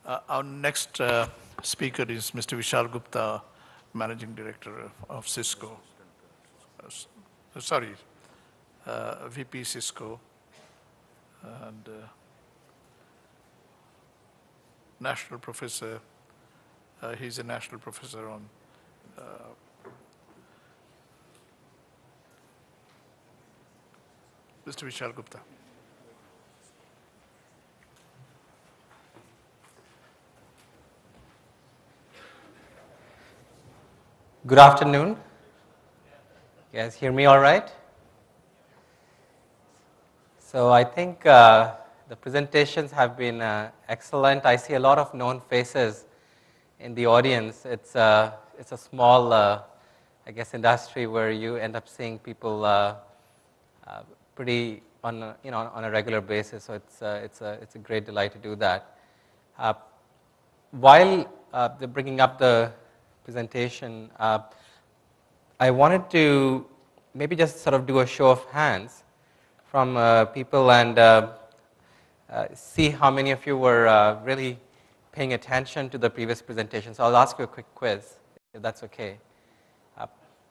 Our next speaker is Mr. Vishal Gupta, Managing Director of Cisco. Sorry, VP Cisco, and national professor. He's a national professor on Mr. Vishal Gupta. Good afternoon. You guys hear me all right? So I think the presentations have been excellent. I see a lot of known faces in the audience. It's a small, I guess, industry where you end up seeing people pretty on a regular basis. So it's a great delight to do that. While they're bringing up the presentation, I wanted to maybe just sort of do a show of hands from people and see how many of you were really paying attention to the previous presentation. So I'll ask you a quick quiz, if that's okay.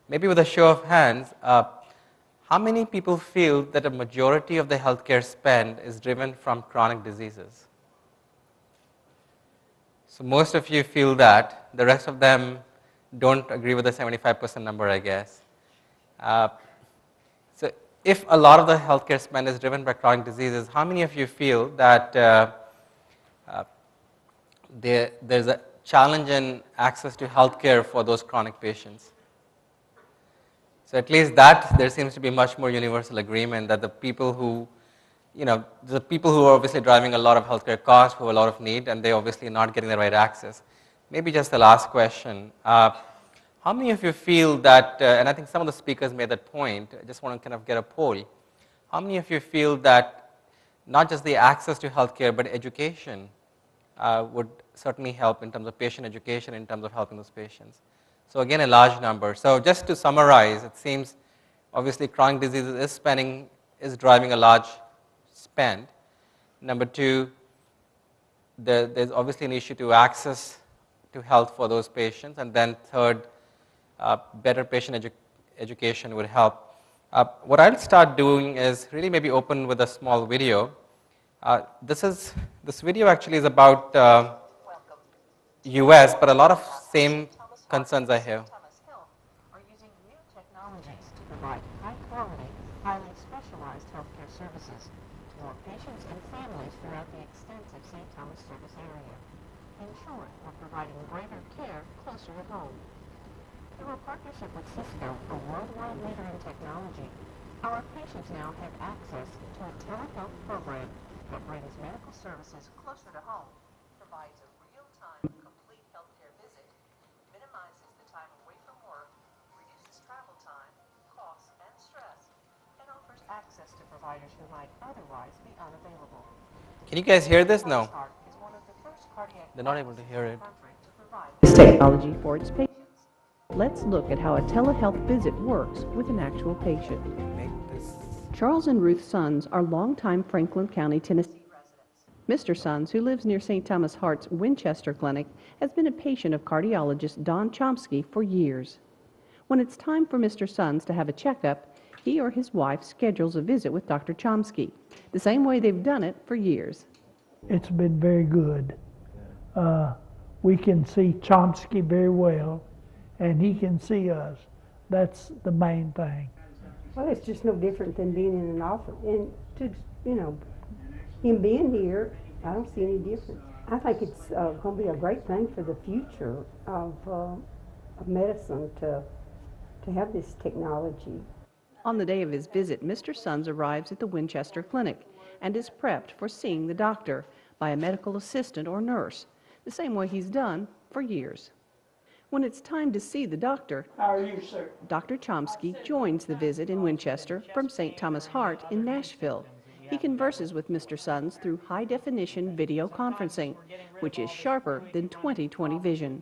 Maybe with a show of hands, how many people feel that a majority of the healthcare spend is driven from chronic diseases? So most of you feel that. The rest of them don't agree with the 75% number, I guess. So if a lot of the healthcare spend is driven by chronic diseases, how many of you feel that there's a challenge in access to healthcare for those chronic patients? So at least that there seems to be much more universal agreement that the people who are obviously driving a lot of healthcare costs, who have a lot of need, and they obviously not getting the right access. Maybe just the last question. How many of you feel that, and I think some of the speakers made that point, I just want to kind of get a poll. How many of you feel that not just the access to healthcare, but education would certainly help in terms of patient education, in terms of helping those patients? So again, a large number. So just to summarize, it seems obviously chronic diseases is driving a large spend. Number two, there's obviously an issue to access to health for those patients. And then third, better patient education would help. What I'll start doing is really maybe open with a small video. This video actually is about US, but a lot of same concerns I have. Are using new technologies to provide high-quality, highly specialized healthcare services to more patients and families throughout the extensive St. Thomas service area. In short, we're providing greater care closer to home. Through a partnership with Cisco, a worldwide leader in technology, our patients now have access to a telehealth program that brings medical services closer to home, provides a real-time, complete healthcare visit, minimizes the time away from work, reduces travel time, costs, and stress, and offers access to providers who might otherwise be unavailable. Can you guys hear this? No. They're not able to hear it. This technology for its patients. Let's look at how a telehealth visit works with an actual patient. Charles and Ruth Sons are longtime Franklin County, Tennessee residents. Mr. Sons, who lives near St. Thomas Hart's Winchester Clinic, has been a patient of cardiologist Don Chomsky for years. When it's time for Mr. Sons to have a checkup, he or his wife schedules a visit with Dr. Chomsky, the same way they've done it for years. It's been very good. We can see Chomsky very well, and he can see us. That's the main thing. Well, it's just no different than being in an office. And him being here, I don't see any difference. I think it's going to be a great thing for the future of medicine to have this technology. On the day of his visit, Mr. Sons arrives at the Winchester Clinic and is prepped for seeing the doctor by a medical assistant or nurse, the same way he's done for years. When it's time to see the doctor, How are you, sir? Dr. Chomsky joins the visit in Winchester from St. Thomas Hart in Nashville. He converses with Mr. Sons through high-definition video conferencing, which is sharper than 20/20 vision.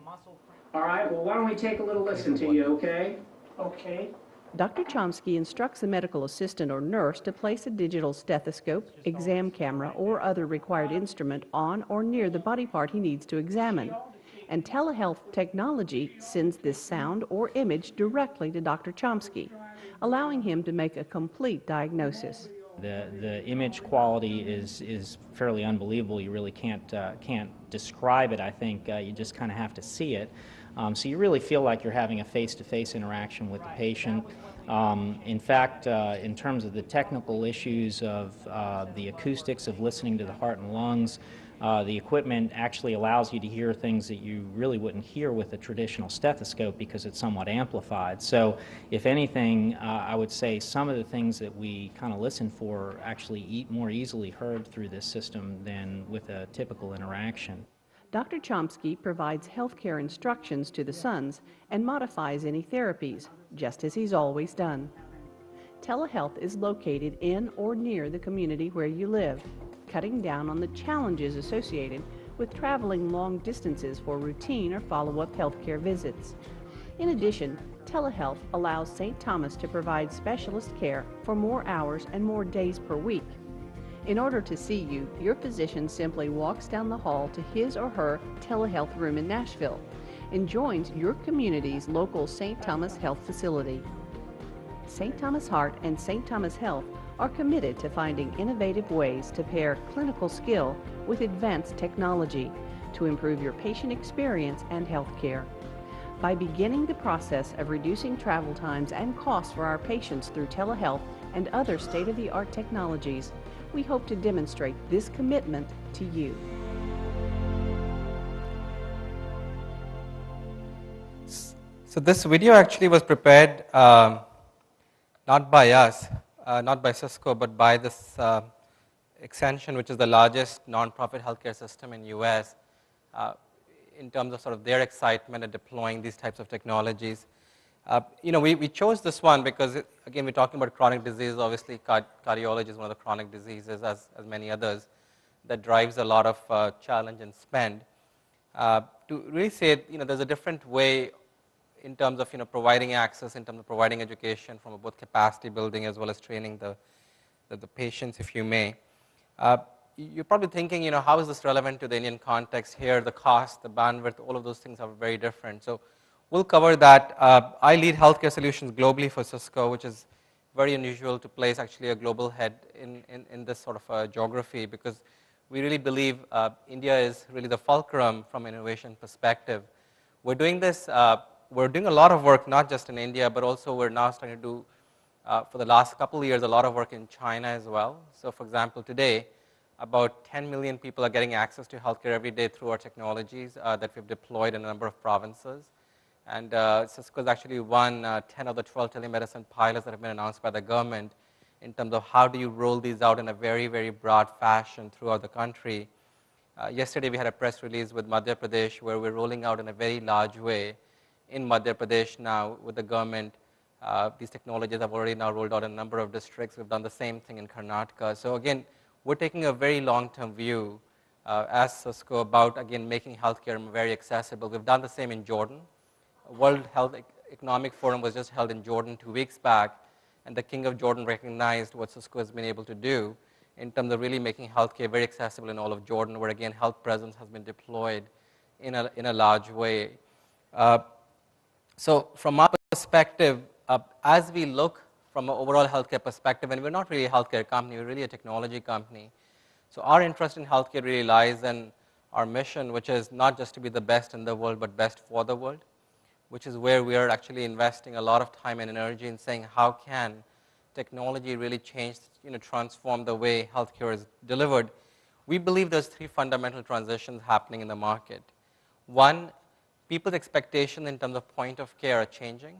All right, well, why don't we take a little listen to you, okay? Okay. Dr. Chomsky instructs a medical assistant or nurse to place a digital stethoscope, exam camera, or other required instrument on or near the body part he needs to examine. And telehealth technology sends this sound or image directly to Dr. Chomsky, allowing him to make a complete diagnosis. The image quality is fairly unbelievable. You really can't describe it. I think you just kind of have to see it. So you really feel like you're having a face-to-face interaction with the patient. In fact, in terms of the technical issues of the acoustics of listening to the heart and lungs, the equipment actually allows you to hear things that you really wouldn't hear with a traditional stethoscope because it's somewhat amplified. So if anything, I would say some of the things that we kind of listen for actually more easily heard through this system than with a typical interaction. Dr. Chomsky provides healthcare instructions to the sons and modifies any therapies, just as he's always done. Telehealth is located in or near the community where you live, cutting down on the challenges associated with traveling long distances for routine or follow-up healthcare visits. In addition, telehealth allows St. Thomas to provide specialist care for more hours and more days per week. In order to see you, your physician simply walks down the hall to his or her telehealth room in Nashville and joins your community's local St. Thomas Health facility. St. Thomas Heart and St. Thomas Health are committed to finding innovative ways to pair clinical skill with advanced technology to improve your patient experience and health care. By beginning the process of reducing travel times and costs for our patients through telehealth and other state-of-the-art technologies, we hope to demonstrate this commitment to you. So this video actually was prepared not by us, not by Cisco, but by this Extension, which is the largest nonprofit healthcare system in US, in terms of sort of their excitement at deploying these types of technologies. We chose this one because, again, we're talking about chronic disease. Obviously, cardiology is one of the chronic diseases, as many others, that drives a lot of challenge and spend. To really say, there's a different way in terms of, providing access, in terms of providing education from both capacity building as well as training the patients, if you may. You're probably thinking, how is this relevant to the Indian context here? The cost, the bandwidth, all of those things are very different. So we'll cover that. I lead healthcare solutions globally for Cisco, which is very unusual to place actually a global head in this sort of geography, because we really believe India is really the fulcrum from an innovation perspective. We're doing this, we're doing a lot of work, not just in India, but also we're now starting to do, for the last couple of years, a lot of work in China as well. So for example, today, about 10 million people are getting access to healthcare every day through our technologies that we've deployed in a number of provinces. And Cisco has actually won 10 of the 12 telemedicine pilots that have been announced by the government in terms of how do you roll these out in a very, very broad fashion throughout the country. Yesterday we had a press release with Madhya Pradesh where we're rolling out in a very large way in Madhya Pradesh now with the government. These technologies have already now rolled out in a number of districts. We've done the same thing in Karnataka. So again, we're taking a very long-term view as Cisco about, again, making healthcare very accessible. We've done the same in Jordan. World Health Economic Forum was just held in Jordan 2 weeks back, and the King of Jordan recognized what Cisco has been able to do in terms of really making healthcare very accessible in all of Jordan, where again health presence has been deployed in a large way. So from our perspective, as we look from an overall healthcare perspective, and we're not really a healthcare company, we're really a technology company. So our interest in healthcare really lies in our mission, which is not just to be the best in the world, but best for the world, which is where we are actually investing a lot of time and energy in saying how can technology really change, transform the way healthcare is delivered. We believe there's 3 fundamental transitions happening in the market. One, people's expectation in terms of point of care are changing.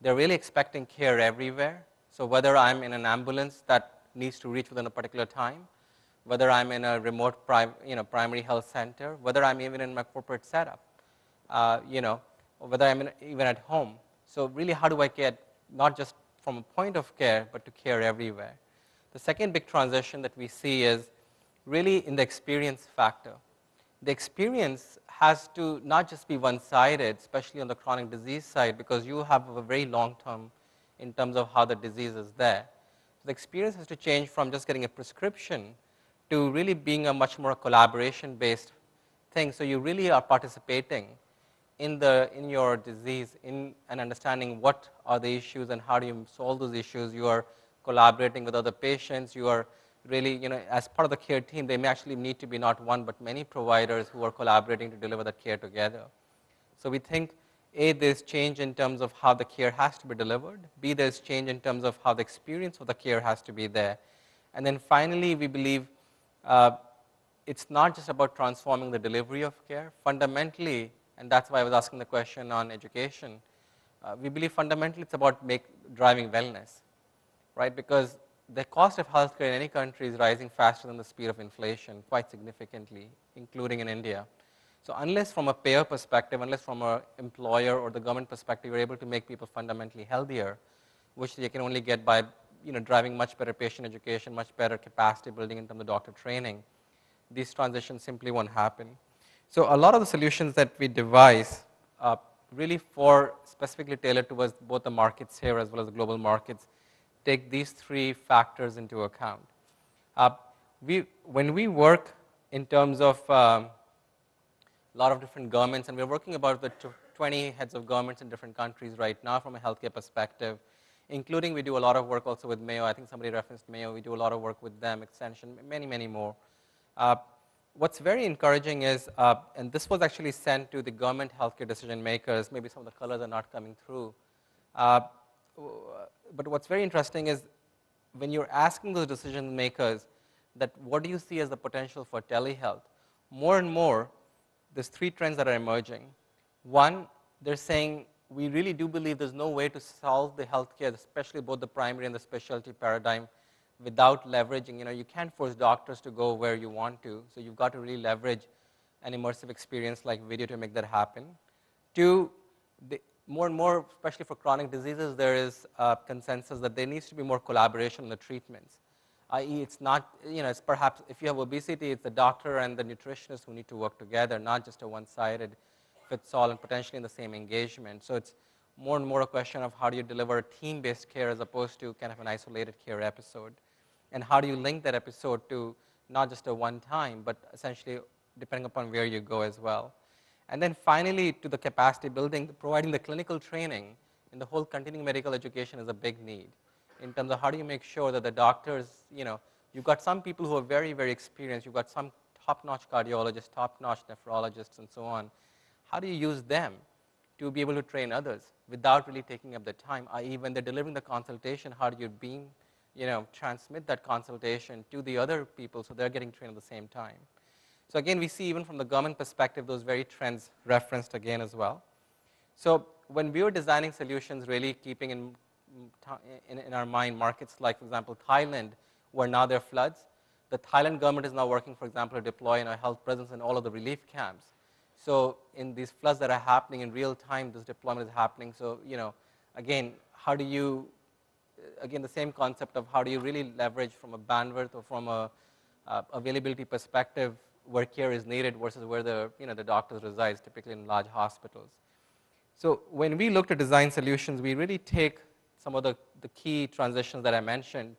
They're really expecting care everywhere. So whether I'm in an ambulance that needs to reach within a particular time, whether I'm in a remote primary health center, whether I'm even in my corporate setup, or whether I'm even at home. So really, how do I get not just from a point of care, but to care everywhere? The second big transition that we see is really in the experience factor. The experience has to not just be one-sided, especially on the chronic disease side, because you have a very long-term in terms of how the disease is there. So the experience has to change from just getting a prescription to really being a much more collaboration-based thing. So you really are participating in your disease, and understanding what are the issues and how do you solve those issues. You are collaborating with other patients. You are really, as part of the care team, they may actually need to be not one but many providers who are collaborating to deliver the care together. So we think, A, there's change in terms of how the care has to be delivered. B, there's change in terms of how the experience of the care has to be there. And then finally, we believe it's not just about transforming the delivery of care. Fundamentally, and that's why I was asking the question on education, we believe fundamentally it's about driving wellness, right? Because the cost of healthcare in any country is rising faster than the speed of inflation, quite significantly, including in India. So unless from a payer perspective, unless from an employer or the government perspective, you're able to make people fundamentally healthier, which they can only get by driving much better patient education, much better capacity building in terms of doctor training, these transitions simply won't happen. So a lot of the solutions that we devise really for specifically tailored towards both the markets here as well as the global markets take these three factors into account. When we work in terms of a lot of different governments, and we're working about the 20 heads of governments in different countries right now from a healthcare perspective, including we do a lot of work also with Mayo. I think somebody referenced Mayo. We do a lot of work with them, Extension, many, many more. What's very encouraging is, and this was actually sent to the government healthcare decision makers, maybe some of the colors are not coming through, but what's very interesting is when you're asking those decision makers that what do you see as the potential for telehealth, more and more, there's three trends that are emerging. One, they're saying we really do believe there's no way to solve the healthcare, especially both the primary and the specialty paradigm, without leveraging. You can't force doctors to go where you want to, so you've got to really leverage an immersive experience like video to make that happen. Two, more and more, especially for chronic diseases, there is consensus that there needs to be more collaboration in the treatments. I.e., it's not, it's perhaps, if you have obesity, it's the doctor and the nutritionist who need to work together, not just a one-sided fits all and potentially in the same engagement. So it's more and more a question of how do you deliver a team-based care as opposed to kind of an isolated care episode. And how do you link that episode to not just a one-time, but essentially depending upon where you go as well. And then finally, to the capacity building, providing the clinical training in the whole continuing medical education is a big need in terms of how do you make sure that the doctors, you've got some people who are very, very experienced, you've got some top-notch cardiologists, top-notch nephrologists, and so on. How do you use them to be able to train others without really taking up the time? I.e., when they're delivering the consultation, how do you transmit that consultation to the other people so they're getting trained at the same time? So again, we see even from the government perspective, those very trends referenced again as well. So when we were designing solutions, really keeping in our mind markets like, for example, Thailand, where now there are floods, the Thailand government is now working, for example, to deploy a health presence in all of the relief camps. So in these floods that are happening in real time, this deployment is happening. So, again, how do you, again, the same concept of how do you really leverage from a bandwidth or from a availability perspective where care is needed versus where the doctors reside, typically in large hospitals. So when we look to design solutions, we really take some of the key transitions that I mentioned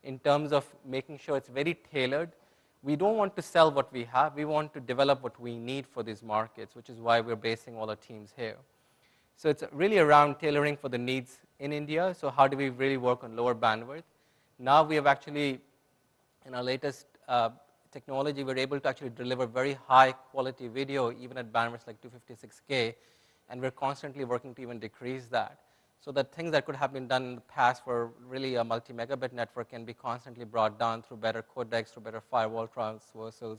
in terms of making sure it's very tailored. We don't want to sell what we have. We want to develop what we need for these markets, which is why we're basing all our teams here. So it's really around tailoring for the needs in India. So how do we really work on lower bandwidth? Now we have actually, in our latest technology, we're able to actually deliver very high quality video, even at bandwidths like 256K, and we're constantly working to even decrease that. So that things that could have been done in the past for really a multi-megabit network can be constantly brought down through better codecs, through better firewall transversals,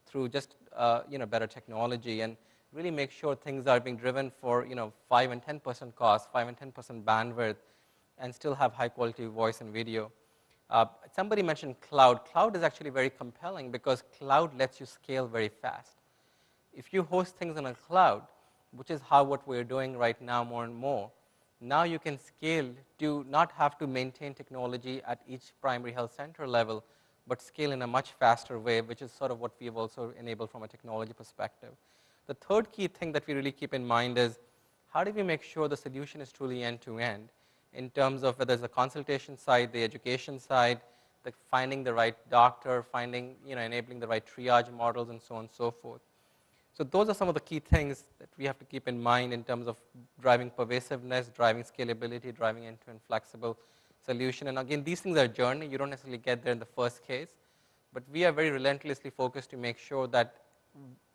through just better technology, and really make sure things are being driven for 5 and 10% cost, 5 and 10% bandwidth, and still have high quality voice and video. Somebody mentioned cloud. Cloud is actually very compelling because cloud lets you scale very fast. If you host things in a cloud, which is what we're doing right now more and more, now you can scale to not have to maintain technology at each primary health center level, but scale in a much faster way, which is sort of what we have also enabled from a technology perspective. The third key thing that we really keep in mind is how do we make sure the solution is truly end-to-end? in terms of whether it's the consultation side, the education side, the finding the right doctor, finding, enabling the right triage models, and so on and so forth. So those are some of the key things that we have to keep in mind in terms of driving pervasiveness, driving scalability, driving end-to-end flexible solution. And again, these things are a journey. You don't necessarily get there in the first case, but we are very relentlessly focused to make sure that,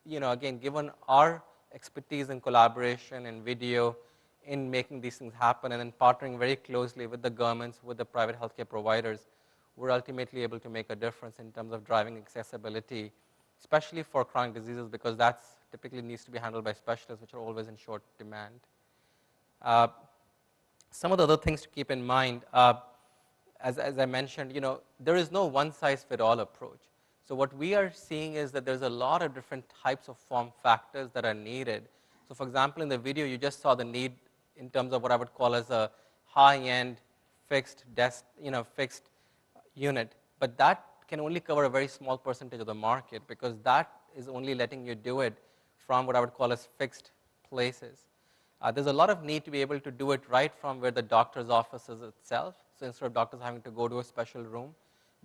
again, given our expertise in collaboration and video in making these things happen, and then partnering very closely with the governments, with the private healthcare providers, we're ultimately able to make a difference in terms of driving accessibility, especially for chronic diseases, because that's typically needs to be handled by specialists, which are always in short demand. Some of the other things to keep in mind, as I mentioned, there is no one-size-fit-all approach. So what we are seeing is that there's a lot of different types of form factors that are needed. So for example, in the video, you just saw the need in terms of what I would call as a high-end fixed desk, fixed unit, but that can only cover a very small percentage of the market, because that is only letting you do it from what I would call as fixed places. There's a lot of need to be able to do it right from where the doctor's office is itself. So instead of doctors having to go to a special room,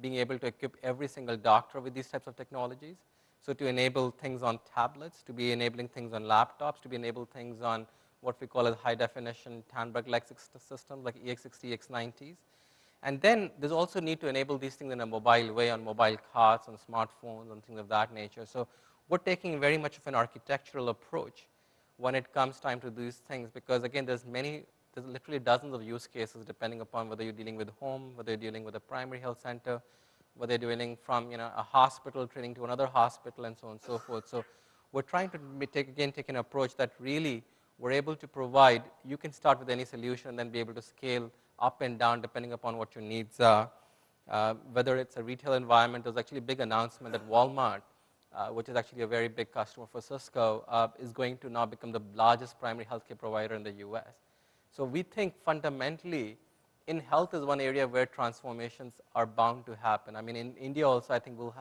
being able to equip every single doctor with these types of technologies. So to enable things on tablets, to be enabling things on laptops, to be enable things on what we call as high definition Tandberg-like systems like EX60, EX90s. And then there's also need to enable these things in a mobile way on mobile carts, on smartphones, and things of that nature. So we're taking very much of an architectural approach when it comes time to these things, because again, there's literally dozens of use cases depending upon whether you're dealing with home, whether you're dealing with a primary health center, whether you're dealing from a hospital training to another hospital, and so on and so forth. So we're trying to take an approach that really we're able to provide. You can start with any solution and then be able to scale up and down depending upon what your needs are. Whether it's a retail environment, there's actually a big announcement that Walmart, which is actually a very big customer for Cisco, is going to now become the largest primary healthcare provider in the US. So we think fundamentally in health is one area where transformations are bound to happen. I mean, in India also, I think we'll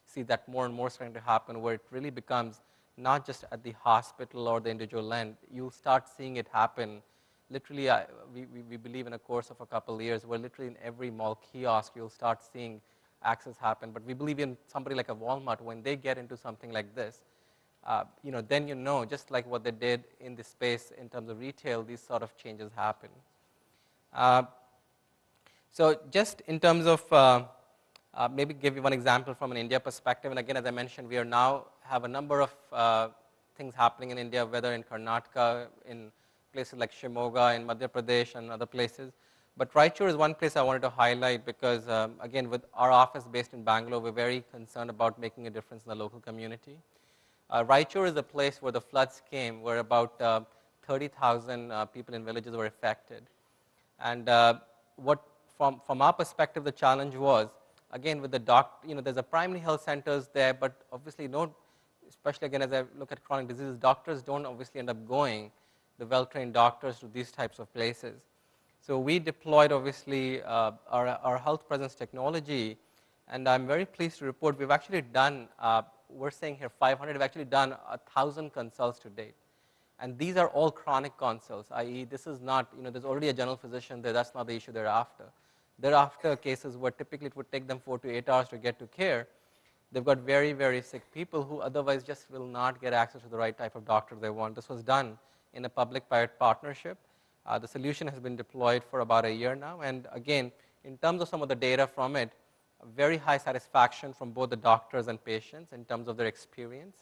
see that more and more starting to happen, where it really becomes not just at the hospital or the individual end. You'll start seeing it happen. Literally, we believe in a course of a couple of years, where literally in every mall kiosk, you'll start seeing access happen. But we believe in somebody like a Walmart, when they get into something like this, then just like what they did in the space in terms of retail, these sort of changes happen. So just in terms of maybe give you one example from an India perspective, and again, as I mentioned, we are now have a number of things happening in India, whether in Karnataka, in places like Shimoga, in Madhya Pradesh, and other places. But Raichur is one place I wanted to highlight because, again, with our office based in Bangalore, we're very concerned about making a difference in the local community. Raichur is a place where the floods came, where about 30,000 people in villages were affected. And from our perspective, the challenge was, again, with the there's a primary health centers there, but obviously especially again, as I look at chronic diseases, doctors don't obviously end up going, the well-trained doctors, to these types of places. So we deployed, obviously, our health presence technology, and I'm very pleased to report we've actually done, we're saying here 500, we've actually done 1,000 consults to date. And these are all chronic consults, i.e. this is not, there's already a general physician there, that's not the issue thereafter. Thereafter, cases where typically it would take them 4 to 8 hours to get to care, they've got very, very sick people who otherwise just will not get access to the right type of doctor they want. This was done in a public-private partnership. The solution has been deployed for about a year now, and again, in terms of some of the data from it, very high satisfaction from both the doctors and patients in terms of their experience.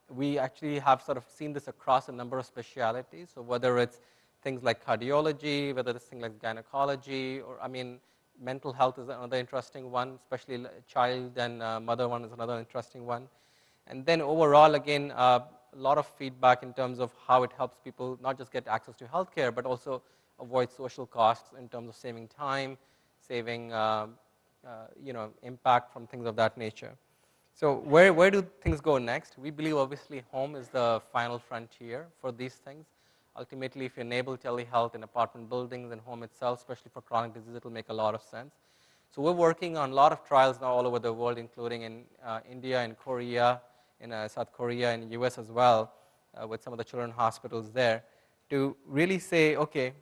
We actually have sort of seen this across a number of specialities, so whether it's things like cardiology, whether it's things like gynecology, or mental health is another interesting one, especially child and mother one is another interesting one. And then overall, again, a lot of feedback in terms of how it helps people not just get access to healthcare, but also avoid social costs in terms of saving time, saving impact from things of that nature. So where do things go next? We believe obviously home is the final frontier for these things. Ultimately, if you enable telehealth in apartment buildings and home itself, especially for chronic disease, it will make a lot of sense. So we're working on a lot of trials now all over the world, including in India and Korea, in South Korea and US as well, with some of the children's hospitals there, to really say, okay,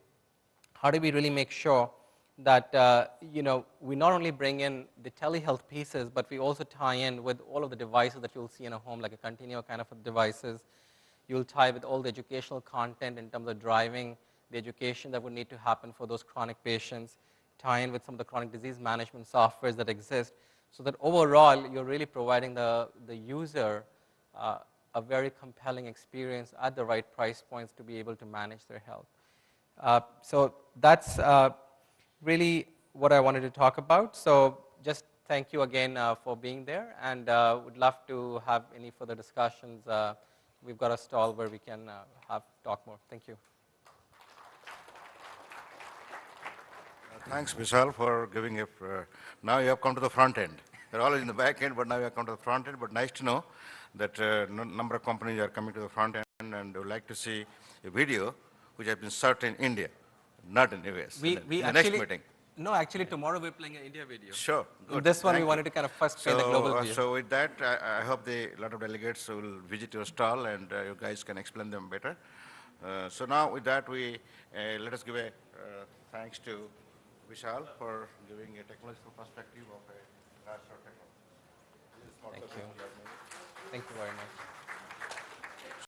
how do we really make sure that we not only bring in the telehealth pieces, but we also tie in with all of the devices that you'll see in a home, like a Continuo kind of devices. You'll tie with all the educational content in terms of driving the education that would need to happen for those chronic patients, tie in with some of the chronic disease management softwares that exist, so that overall you're really providing the user a very compelling experience at the right price points to be able to manage their health. So that's really what I wanted to talk about. So just thank you again for being there, and would love to have any further discussions. We've got a stall where we can talk more. Thank you. Thanks, Vishal, for giving a. Now you have come to the front end. You're always in the back end, but now you have come to the front end. But nice to know that number of companies are coming to the front end, and would like to see a video which has been shot in India, not in the US. We in the actually, next meeting. No, actually tomorrow we're playing an India video. Sure. Good. This one Thank we you. wanted to kind of first play the global view. So with that, I hope a lot of delegates will visit your stall, and you guys can explain them better. So now with that, let us give a thanks to Vishal for giving a technological perspective of a large technology. Thank you. Thank you very much.